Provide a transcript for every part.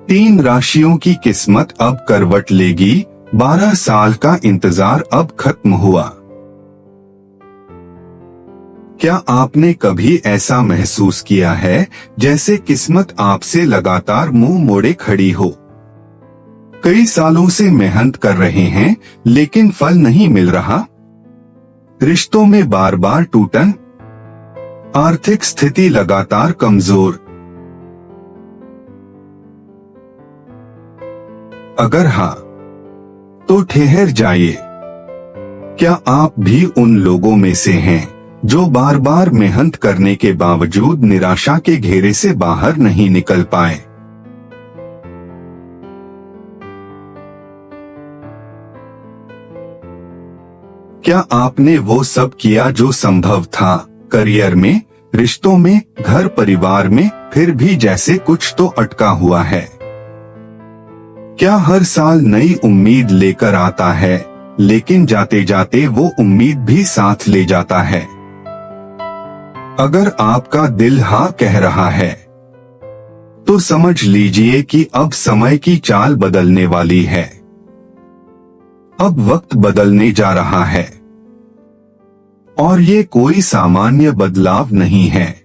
तीन राशियों की किस्मत अब करवट लेगी। 12 साल का इंतजार अब खत्म हुआ। क्या आपने कभी ऐसा महसूस किया है जैसे किस्मत आपसे लगातार मुंह मोड़े खड़ी हो? कई सालों से मेहनत कर रहे हैं लेकिन फल नहीं मिल रहा। रिश्तों में बार बार टूटन, आर्थिक स्थिति लगातार कमजोर। अगर हाँ, तो ठहर जाइए। क्या आप भी उन लोगों में से हैं जो बार बार मेहनत करने के बावजूद निराशा के घेरे से बाहर नहीं निकल पाए? क्या आपने वो सब किया जो संभव था, करियर में, रिश्तों में, घर परिवार में, फिर भी जैसे कुछ तो अटका हुआ है? क्या हर साल नई उम्मीद लेकर आता है लेकिन जाते जाते वो उम्मीद भी साथ ले जाता है? अगर आपका दिल हाँ कह रहा है तो समझ लीजिए कि अब समय की चाल बदलने वाली है। अब वक्त बदलने जा रहा है और ये कोई सामान्य बदलाव नहीं है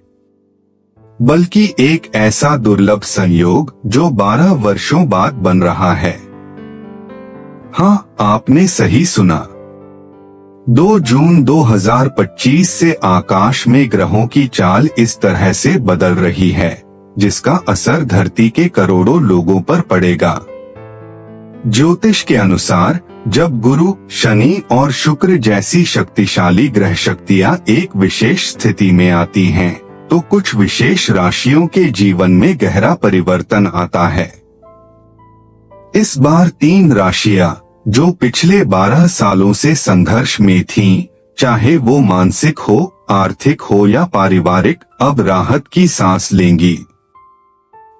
बल्कि एक ऐसा दुर्लभ संयोग जो 12 वर्षों बाद बन रहा है। हाँ, आपने सही सुना। 2 जून 2025 से आकाश में ग्रहों की चाल इस तरह से बदल रही है जिसका असर धरती के करोड़ों लोगों पर पड़ेगा। ज्योतिष के अनुसार जब गुरु, शनि और शुक्र जैसी शक्तिशाली ग्रह शक्तियां एक विशेष स्थिति में आती हैं, तो कुछ विशेष राशियों के जीवन में गहरा परिवर्तन आता है। इस बार 3 राशियां जो पिछले 12 सालों से संघर्ष में थीं, चाहे वो मानसिक हो, आर्थिक हो या पारिवारिक, अब राहत की सांस लेंगी।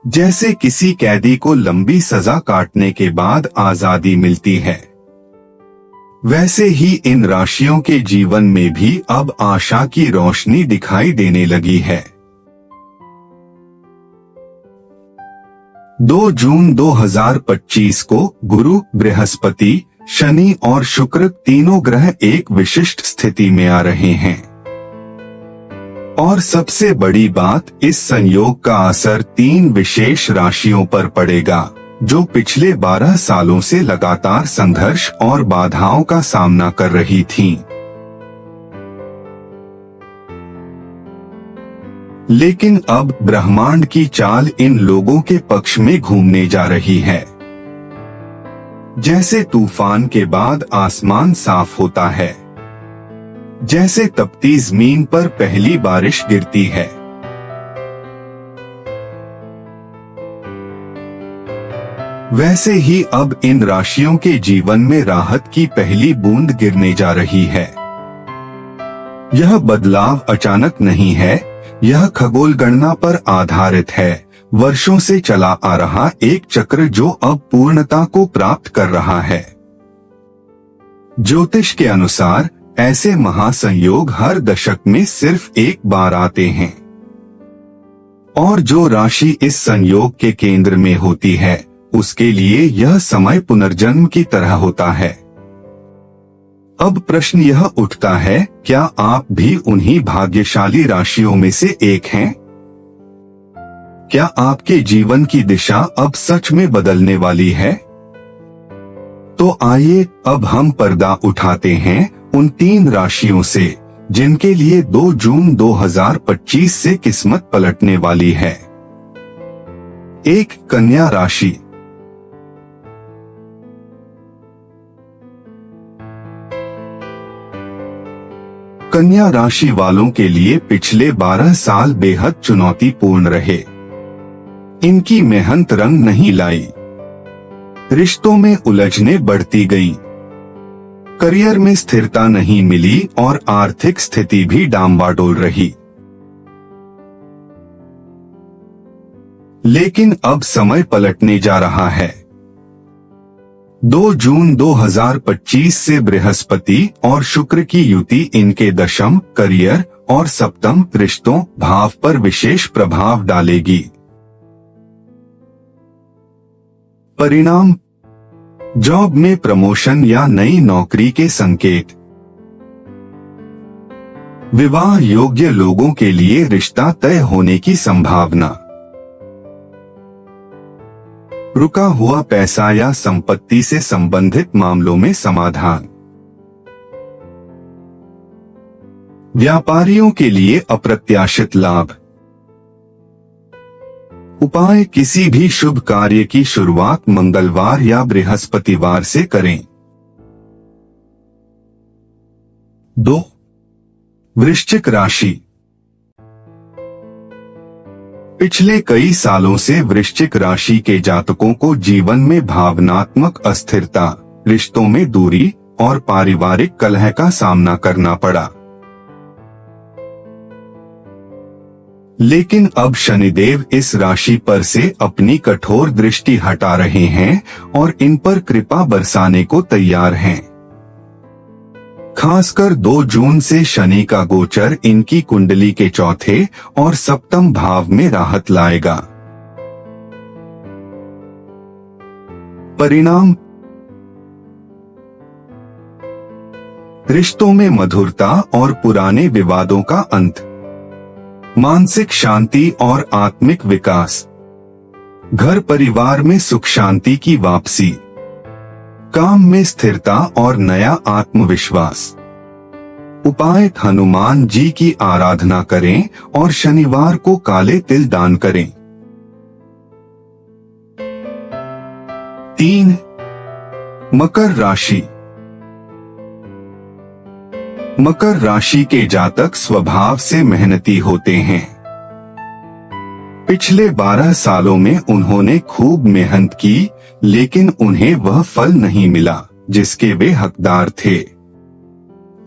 जैसे किसी कैदी को लंबी सजा काटने के बाद आजादी मिलती है, वैसे ही इन राशियों के जीवन में भी अब आशा की रोशनी दिखाई देने लगी है। 2 जून 2025 को गुरु, बृहस्पति, शनि और शुक्र तीनों ग्रह एक विशिष्ट स्थिति में आ रहे हैं। और सबसे बड़ी बात, इस संयोग का असर 3 विशेष राशियों पर पड़ेगा जो पिछले 12 सालों से लगातार संघर्ष और बाधाओं का सामना कर रही थीं। लेकिन अब ब्रह्मांड की चाल इन लोगों के पक्ष में घूमने जा रही है। जैसे तूफान के बाद आसमान साफ होता है, जैसे तपती जमीन पर पहली बारिश गिरती है, वैसे ही अब इन राशियों के जीवन में राहत की पहली बूंद गिरने जा रही है। यह बदलाव अचानक नहीं है, यह खगोल गणना पर आधारित है, वर्षों से चला आ रहा एक चक्र जो अब पूर्णता को प्राप्त कर रहा है। ज्योतिष के अनुसार ऐसे महासंयोग हर दशक में सिर्फ एक बार आते हैं, और जो राशि इस संयोग के केंद्र में होती है उसके लिए यह समय पुनर्जन्म की तरह होता है। अब प्रश्न यह उठता है, क्या आप भी उन्हीं भाग्यशाली राशियों में से एक हैं? क्या आपके जीवन की दिशा अब सच में बदलने वाली है? तो आइए अब हम पर्दा उठाते हैं उन 3 राशियों से जिनके लिए 2 जून 2025 से किस्मत पलटने वाली है। 1. कन्या राशि। कन्या राशि वालों के लिए पिछले 12 साल बेहद चुनौतीपूर्ण रहे। इनकी मेहनत रंग नहीं लाई, रिश्तों में उलझने बढ़ती गईं, करियर में स्थिरता नहीं मिली और आर्थिक स्थिति भी डामाडोल रही। लेकिन अब समय पलटने जा रहा है। 2 जून 2025 से बृहस्पति और शुक्र की युति इनके दशम, करियर और सप्तम, रिश्तों, भाव पर विशेष प्रभाव डालेगी। परिणाम, जॉब में प्रमोशन या नई नौकरी के संकेत। विवाह योग्य लोगों के लिए रिश्ता तय होने की संभावना। रुका हुआ पैसा या संपत्ति से संबंधित मामलों में समाधान। व्यापारियों के लिए अप्रत्याशित लाभ। उपाय, किसी भी शुभ कार्य की शुरुआत मंगलवार या बृहस्पतिवार से करें। 2. वृश्चिक राशि। पिछले कई सालों से वृश्चिक राशि के जातकों को जीवन में भावनात्मक अस्थिरता, रिश्तों में दूरी और पारिवारिक कलह का सामना करना पड़ा। लेकिन अब शनिदेव इस राशि पर से अपनी कठोर दृष्टि हटा रहे हैं और इन पर कृपा बरसाने को तैयार हैं। खासकर 2 जून से शनि का गोचर इनकी कुंडली के चौथे और सप्तम भाव में राहत लाएगा। परिणाम, रिश्तों में मधुरता और पुराने विवादों का अंत। मानसिक शांति और आत्मिक विकास। घर परिवार में सुख शांति की वापसी। काम में स्थिरता और नया आत्मविश्वास। उपाय, हनुमान जी की आराधना करें और शनिवार को काले तिल दान करें। 3. मकर राशि। मकर राशि के जातक स्वभाव से मेहनती होते हैं। पिछले 12 सालों में उन्होंने खूब मेहनत की, लेकिन उन्हें वह फल नहीं मिला जिसके वे हकदार थे।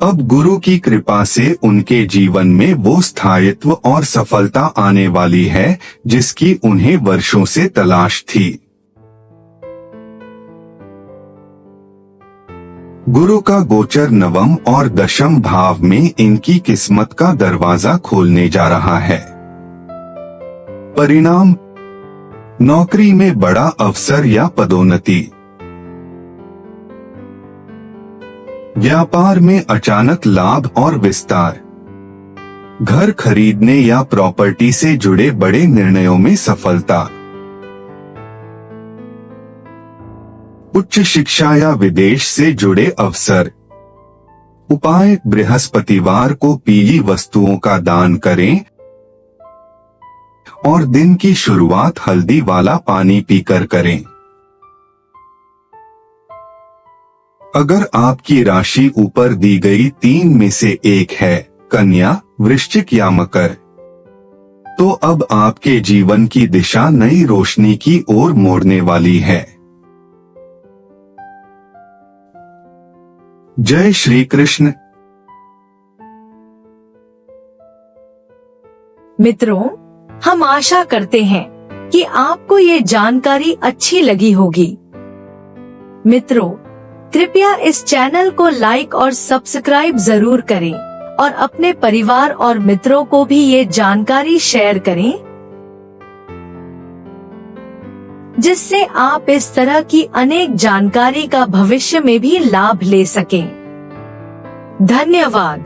अब गुरु की कृपा से उनके जीवन में वो स्थायित्व और सफलता आने वाली है जिसकी उन्हें वर्षों से तलाश थी। गुरु का गोचर नवम और दशम भाव में इनकी किस्मत का दरवाजा खोलने जा रहा है। परिणाम, नौकरी में बड़ा अवसर या पदोन्नति। व्यापार में अचानक लाभ और विस्तार। घर खरीदने या प्रॉपर्टी से जुड़े बड़े निर्णयों में सफलता। उच्च शिक्षा या विदेश से जुड़े अवसर। उपाय, बृहस्पतिवार को पीली वस्तुओं का दान करें और दिन की शुरुआत हल्दी वाला पानी पीकर करें। अगर आपकी राशि ऊपर दी गई 3 में से एक है, कन्या, वृश्चिक या मकर, तो अब आपके जीवन की दिशा नई रोशनी की ओर मोड़ने वाली है। जय श्री कृष्ण। मित्रों, हम आशा करते हैं कि आपको ये जानकारी अच्छी लगी होगी। मित्रों, कृपया इस चैनल को लाइक और सब्सक्राइब जरूर करें और अपने परिवार और मित्रों को भी ये जानकारी शेयर करें, जिससे आप इस तरह की अनेक जानकारी का भविष्य में भी लाभ ले सकें। धन्यवाद।